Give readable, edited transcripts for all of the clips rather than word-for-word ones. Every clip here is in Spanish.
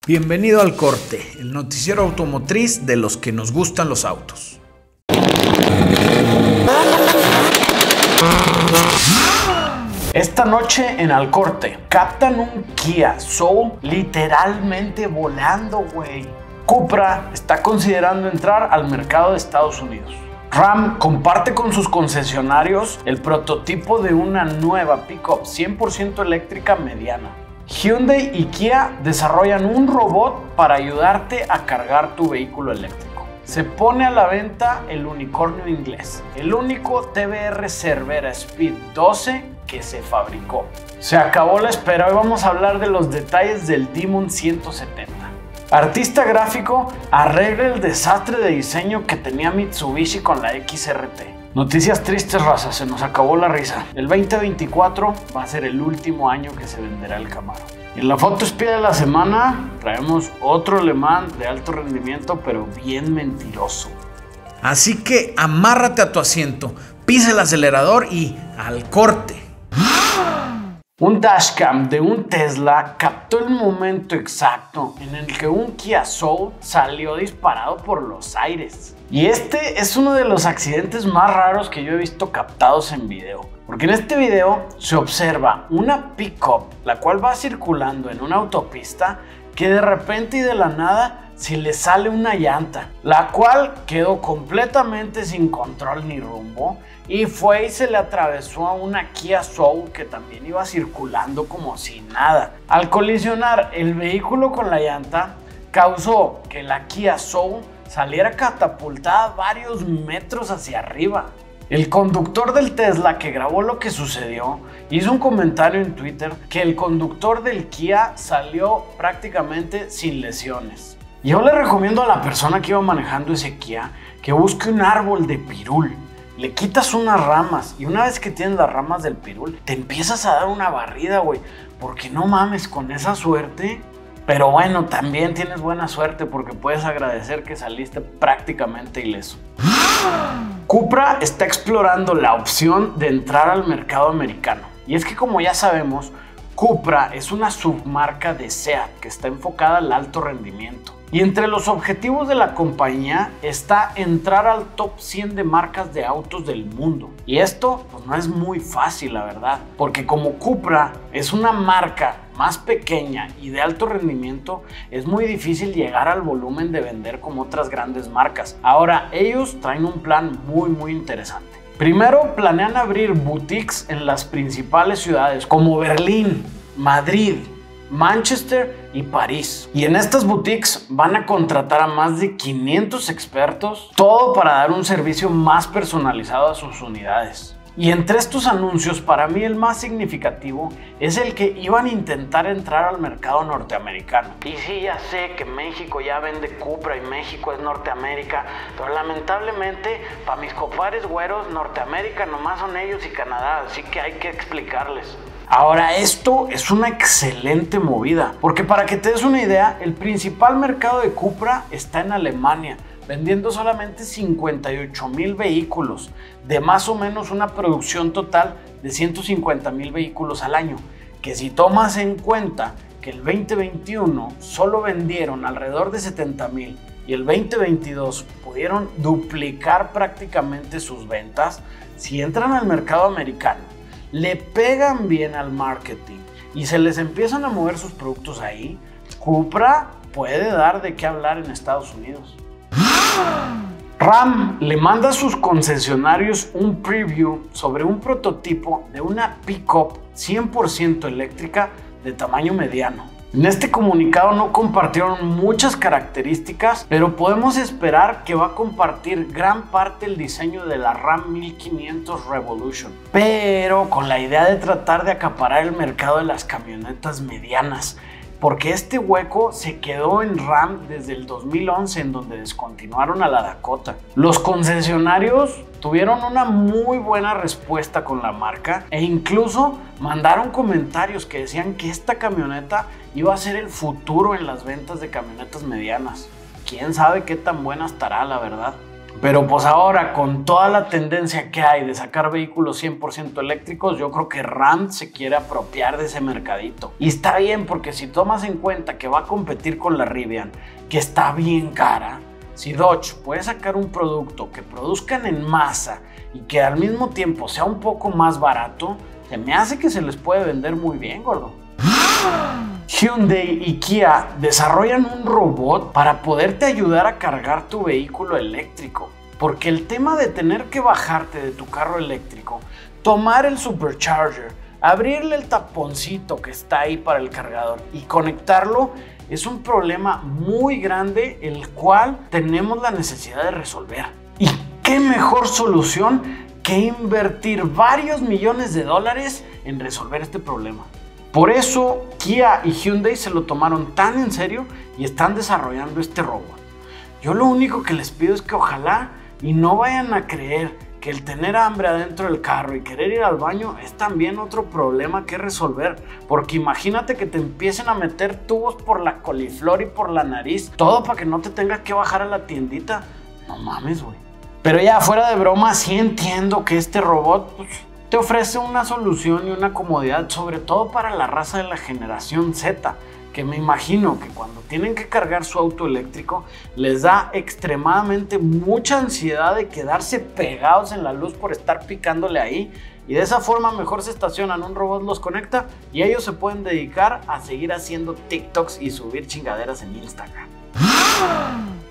Bienvenido al Corte, el noticiero automotriz de los que nos gustan los autos. Esta noche en Al Corte captan un Kia Soul literalmente volando, güey. Cupra está considerando entrar al mercado de Estados Unidos. Ram comparte con sus concesionarios el prototipo de una nueva pickup 100% eléctrica mediana. Hyundai y Kia desarrollan un robot para ayudarte a cargar tu vehículo eléctrico. Se pone a la venta el unicornio inglés, el único TBR Cervera Speed 12 que se fabricó. Se acabó la espera, hoy vamos a hablar de los detalles del Demon 170. Artista gráfico arregla el desastre de diseño que tenía Mitsubishi con la XRT. Noticias tristes, raza, se nos acabó la risa. El 2024 va a ser el último año que se venderá el Camaro. En la foto espía de la semana traemos otro Le Mans de alto rendimiento, pero bien mentiroso. Así que amárrate a tu asiento, pisa el acelerador y al corte. Un dashcam de un Tesla captó el momento exacto en el que un Kia Soul salió disparado por los aires. Y este es uno de los accidentes más raros que yo he visto captados en video. Porque en este video se observa una pickup, la cual va circulando en una autopista, que de repente y de la nada se le sale una llanta, la cual quedó completamente sin control ni rumbo y fue y se le atravesó a una Kia Soul que también iba circulando como si nada. Al colisionar el vehículo con la llanta, causó que la Kia Soul saliera catapultada varios metros hacia arriba. El conductor del Tesla que grabó lo que sucedió hizo un comentario en Twitter que el conductor del Kia salió prácticamente sin lesiones. Yo le recomiendo a la persona que iba manejando ese Kia que busque un árbol de pirul. Le quitas unas ramas y una vez que tienes las ramas del pirul te empiezas a dar una barrida, güey, porque no mames con esa suerte. Pero bueno, también tienes buena suerte porque puedes agradecer que saliste prácticamente ileso. Cupra está explorando la opción de entrar al mercado americano. Y es que como ya sabemos, Cupra es una submarca de SEAT que está enfocada al alto rendimiento. Y entre los objetivos de la compañía está entrar al top 100 de marcas de autos del mundo. Y esto pues no es muy fácil, la verdad, porque como Cupra es una marca más pequeña y de alto rendimiento, es muy difícil llegar al volumen de vender como otras grandes marcas. Ahora, ellos traen un plan muy interesante. Primero, planean abrir boutiques en las principales ciudades como Berlín, Madrid, Manchester y París. Y en estas boutiques van a contratar a más de 500 expertos, todo para dar un servicio más personalizado a sus unidades. Y entre estos anuncios, para mí el más significativo es el que iban a intentar entrar al mercado norteamericano. Y sí, ya sé que México ya vende Cupra y México es Norteamérica, pero lamentablemente para mis compadres güeros, Norteamérica nomás son ellos y Canadá, así que hay que explicarles. Ahora, esto es una excelente movida, porque para que te des una idea, el principal mercado de Cupra está en Alemania, vendiendo solamente 58,000 vehículos, de más o menos una producción total de 150,000 vehículos al año, que si tomas en cuenta que el 2021 solo vendieron alrededor de 70,000 y el 2022 pudieron duplicar prácticamente sus ventas, si entran al mercado americano, le pegan bien al marketing y se les empiezan a mover sus productos ahí, Cupra puede dar de qué hablar en Estados Unidos. Ram le manda a sus concesionarios un preview sobre un prototipo de una pickup 100% eléctrica de tamaño mediano. En este comunicado no compartieron muchas características, pero podemos esperar que va a compartir gran parte del diseño de la Ram 1500 Revolution, pero con la idea de tratar de acaparar el mercado de las camionetas medianas, porque este hueco se quedó en Ram desde el 2011, en donde descontinuaron a la Dakota. Los concesionarios tuvieron una muy buena respuesta con la marca e incluso mandaron comentarios que decían que esta camioneta iba a ser el futuro en las ventas de camionetas medianas. Quién sabe qué tan buena estará, la verdad. Pero pues ahora, con toda la tendencia que hay de sacar vehículos 100% eléctricos, yo creo que Ram se quiere apropiar de ese mercadito. Y está bien, porque si tomas en cuenta que va a competir con la Rivian, que está bien cara, si Dodge puede sacar un producto que produzcan en masa y que al mismo tiempo sea un poco más barato, se me hace que se les puede vender muy bien, gordo. Hyundai y Kia desarrollan un robot para poderte ayudar a cargar tu vehículo eléctrico. Porque el tema de tener que bajarte de tu carro eléctrico, tomar el supercharger, abrirle el taponcito que está ahí para el cargador y conectarlo es un problema muy grande, el cual tenemos la necesidad de resolver. ¿Y qué mejor solución que invertir varios millones de dólares en resolver este problema? Por eso Kia y Hyundai se lo tomaron tan en serio y están desarrollando este robot. Yo lo único que les pido es que ojalá y no vayan a creer que el tener hambre adentro del carro y querer ir al baño es también otro problema que resolver. Porque imagínate que te empiecen a meter tubos por la coliflor y por la nariz, todo para que no te tengas que bajar a la tiendita. No mames, güey. Pero ya fuera de broma, sí entiendo que este robot te ofrece una solución y una comodidad, sobre todo para la raza de la generación Z, que me imagino que cuando tienen que cargar su auto eléctrico les da extremadamente mucha ansiedad de quedarse pegados en la luz por estar picándole ahí, y de esa forma mejor se estacionan, un robot los conecta y ellos se pueden dedicar a seguir haciendo TikToks y subir chingaderas en Instagram.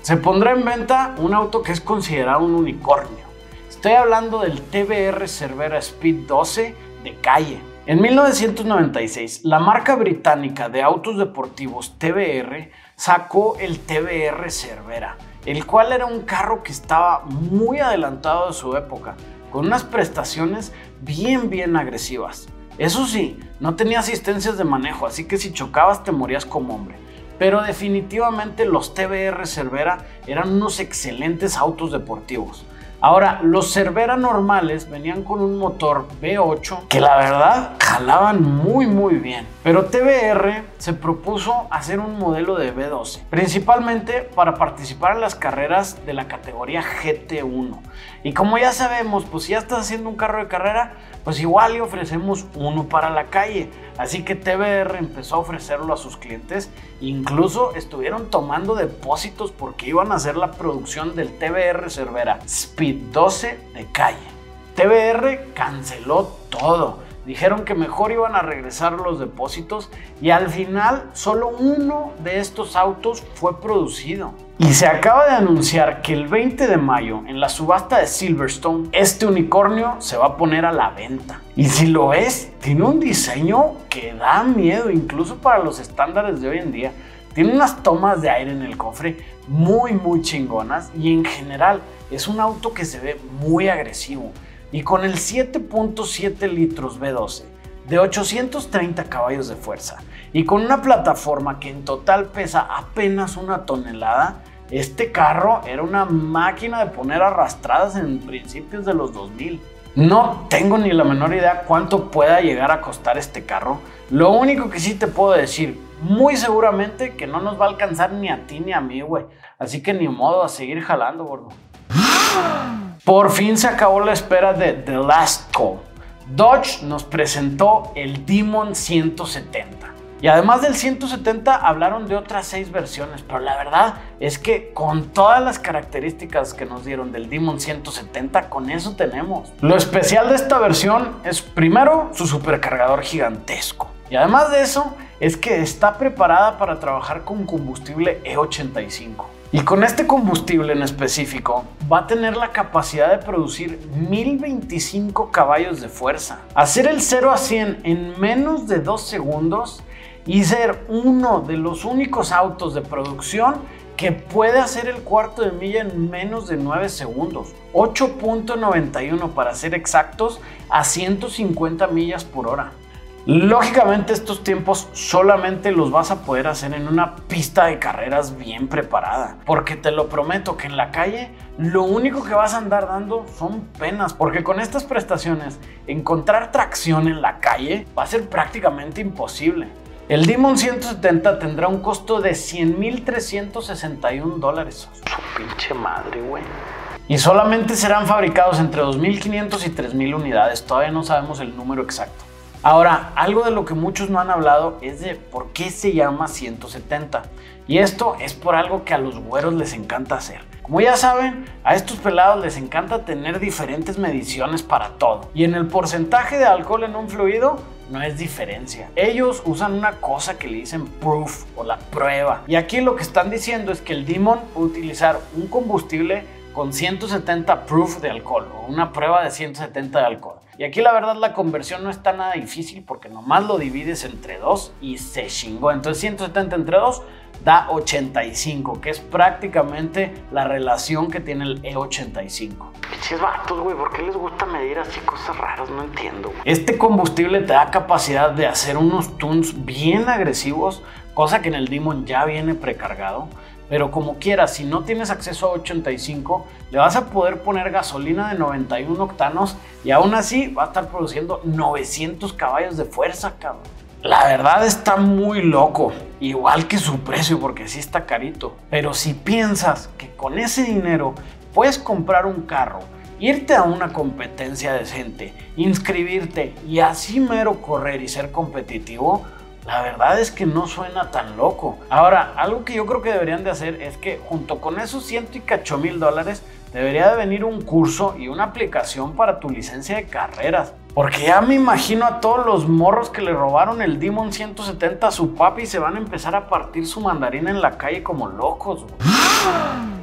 Se pondrá en venta un auto que es considerado un unicornio. Estoy hablando del TBR Cervera Speed 12 de calle. En 1996, la marca británica de autos deportivos TBR sacó el TBR Cervera, el cual era un carro que estaba muy adelantado de su época, con unas prestaciones bien agresivas. Eso sí, no tenía asistencias de manejo, así que si chocabas te morías como hombre. Pero definitivamente los TBR Cervera eran unos excelentes autos deportivos. Ahora, los Cervera normales venían con un motor V8 que la verdad jalaban muy bien. Pero TBR se propuso hacer un modelo de V12, principalmente para participar en las carreras de la categoría GT1. Y como ya sabemos, pues si ya estás haciendo un carro de carrera, pues igual le ofrecemos uno para la calle. Así que TBR empezó a ofrecerlo a sus clientes. Incluso estuvieron tomando depósitos porque iban a hacer la producción del TBR Cervera Speed 12 de calle. TBR canceló todo. Dijeron que mejor iban a regresar los depósitos y al final solo uno de estos autos fue producido. Y se acaba de anunciar que el 20 de mayo en la subasta de Silverstone, este unicornio se va a poner a la venta. Y si lo ves, tiene un diseño que da miedo incluso para los estándares de hoy en día. Tiene unas tomas de aire en el cofre muy chingonas y en general es un auto que se ve muy agresivo. Y con el 7.7 litros V12 de 830 caballos de fuerza y con una plataforma que en total pesa apenas 1 tonelada, este carro era una máquina de poner arrastradas en principios de los 2000. No tengo ni la menor idea cuánto pueda llegar a costar este carro. Lo único que sí te puedo decir, muy seguramente que no nos va a alcanzar ni a ti ni a mí, güey. Así que ni modo, a seguir jalando, gordo. Por fin se acabó la espera de The Last Call. Dodge nos presentó el Demon 170. Y además del 170 hablaron de otras 6 versiones, pero la verdad es que con todas las características que nos dieron del Demon 170, con eso tenemos. Lo especial de esta versión es primero su supercargador gigantesco. Y además de eso es que está preparada para trabajar con combustible E85. Y con este combustible en específico va a tener la capacidad de producir 1025 caballos de fuerza, hacer el 0 a 100 en menos de 2 segundos y ser uno de los únicos autos de producción que puede hacer el cuarto de milla en menos de 9 segundos, 8.91 para ser exactos, a 150 millas por hora. Lógicamente estos tiempos solamente los vas a poder hacer en una pista de carreras bien preparada, porque te lo prometo que en la calle lo único que vas a andar dando son penas, porque con estas prestaciones encontrar tracción en la calle va a ser prácticamente imposible. El Demon 170 tendrá un costo de $100,361. Su pinche madre, güey. y solamente serán fabricados entre 2.500 y 3.000 unidades. Todavía no sabemos el número exacto. Ahora, algo de lo que muchos no han hablado es de por qué se llama 170. Y esto es por algo que a los güeros les encanta hacer. Como ya saben, a estos pelados les encanta tener diferentes mediciones para todo. Y en el porcentaje de alcohol en un fluido no es diferencia. Ellos usan una cosa que le dicen proof o la prueba. Y aquí lo que están diciendo es que el Demon puede utilizar un combustible con 170 proof de alcohol o una prueba de 170 de alcohol. Y aquí la verdad la conversión no está nada difícil porque nomás lo divides entre 2 y se chingó. Entonces 170 entre 2 da 85, que es prácticamente la relación que tiene el E85. Pinches vatos, güey, ¿por qué les gusta medir así cosas raras? No entiendo, güey. Este combustible te da capacidad de hacer unos tunes bien agresivos, cosa que en el Demon ya viene precargado. Pero como quieras, si no tienes acceso a 85, le vas a poder poner gasolina de 91 octanos y aún así va a estar produciendo 900 caballos de fuerza, cabrón. La verdad está muy loco, igual que su precio porque sí está carito. Pero si piensas que con ese dinero puedes comprar un carro, irte a una competencia decente, inscribirte y así mero correr y ser competitivo, la verdad es que no suena tan loco. Ahora, algo que yo creo que deberían de hacer es que junto con esos $108,000 debería de venir un curso y una aplicación para tu licencia de carreras. Porque ya me imagino a todos los morros que le robaron el Demon 170 a su papi y se van a empezar a partir su mandarina en la calle como locos, güey.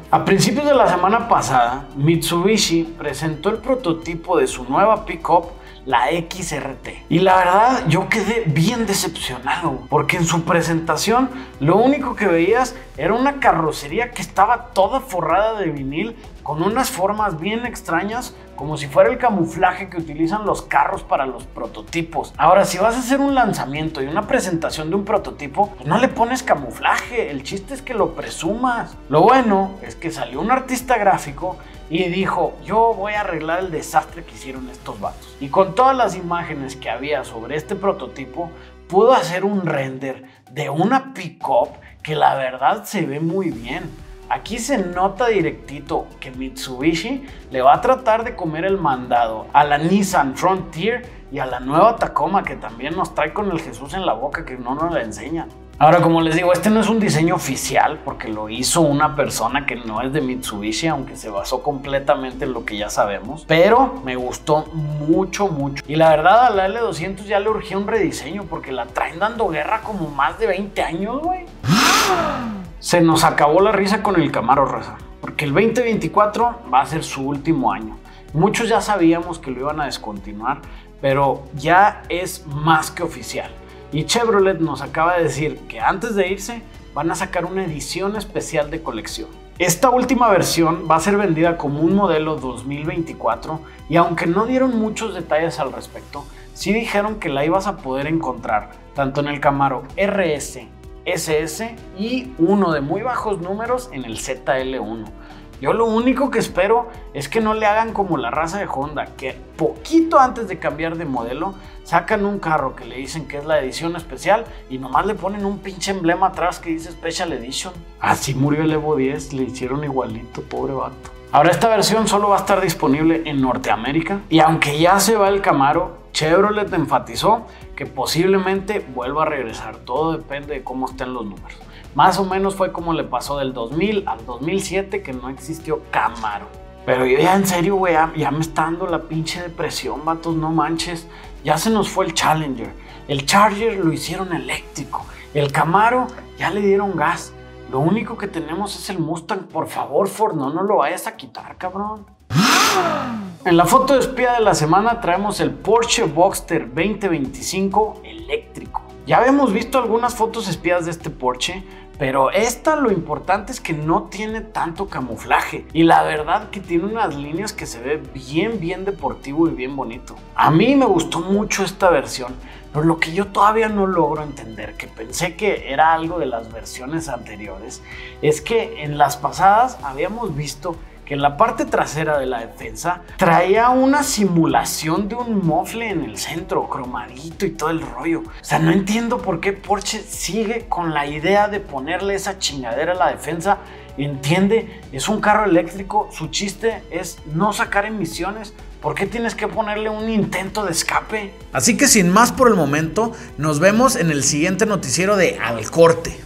A principios de la semana pasada, Mitsubishi presentó el prototipo de su nueva pickup, la XRT. Y la verdad yo quedé bien decepcionado porque en su presentación lo único que veías era una carrocería que estaba toda forrada de vinil con unas formas bien extrañas como si fuera el camuflaje que utilizan los carros para los prototipos. Ahora, si vas a hacer un lanzamiento y una presentación de un prototipo, pues no le pones camuflaje, el chiste es que lo presumas. Lo bueno es que salió un artista gráfico y dijo, yo voy a arreglar el desastre que hicieron estos vatos. Y con todas las imágenes que había sobre este prototipo, pudo hacer un render de una pickup que la verdad se ve muy bien. Aquí se nota directito que Mitsubishi le va a tratar de comer el mandado a la Nissan Frontier y a la nueva Tacoma, que también nos trae con el Jesús en la boca que no nos la enseñan. Ahora, como les digo, este no es un diseño oficial porque lo hizo una persona que no es de Mitsubishi, aunque se basó completamente en lo que ya sabemos. Pero me gustó mucho, mucho. Y la verdad, a la L200 ya le urgía un rediseño porque la traen dando guerra como más de 20 años, güey. Se nos acabó la risa con el Camaro, raza, porque el 2024 va a ser su último año. Muchos ya sabíamos que lo iban a descontinuar, pero ya es más que oficial. Y Chevrolet nos acaba de decir que antes de irse van a sacar una edición especial de colección. Esta última versión va a ser vendida como un modelo 2024 y aunque no dieron muchos detalles al respecto, sí dijeron que la ibas a poder encontrar tanto en el Camaro RS, SS y uno de muy bajos números en el ZL1. Yo lo único que espero es que no le hagan como la raza de Honda, que poquito antes de cambiar de modelo sacan un carro que le dicen que es la edición especial y nomás le ponen un pinche emblema atrás que dice Special Edition. Así murió el Evo 10, le hicieron igualito, pobre vato. Ahora esta versión solo va a estar disponible en Norteamérica y aunque ya se va el Camaro, Chevrolet enfatizó que posiblemente vuelva a regresar. Todo depende de cómo estén los números. Más o menos fue como le pasó del 2000 al 2007 que no existió Camaro. Pero yo ya en serio, güey, ya me está dando la pinche depresión, vatos, no manches. Ya se nos fue el Challenger. El Charger lo hicieron eléctrico. El Camaro ya le dieron gas. Lo único que tenemos es el Mustang. Por favor, Ford, no nos lo vayas a quitar, cabrón. En la foto de espía de la semana traemos el Porsche Boxster 2025 eléctrico. Ya habíamos visto algunas fotos espías de este Porsche, pero esta lo importante es que no tiene tanto camuflaje y la verdad que tiene unas líneas que se ve bien deportivo y bien bonito. A mí me gustó mucho esta versión, pero lo que yo todavía no logro entender, que pensé que era algo de las versiones anteriores, es que en las pasadas habíamos visto que en la parte trasera de la defensa traía una simulación de un mofle en el centro, cromadito y todo el rollo. O sea, no entiendo por qué Porsche sigue con la idea de ponerle esa chingadera a la defensa. Entiende, es un carro eléctrico, su chiste es no sacar emisiones. ¿Por qué tienes que ponerle un intento de escape? Así que sin más por el momento, nos vemos en el siguiente noticiero de Al Corte.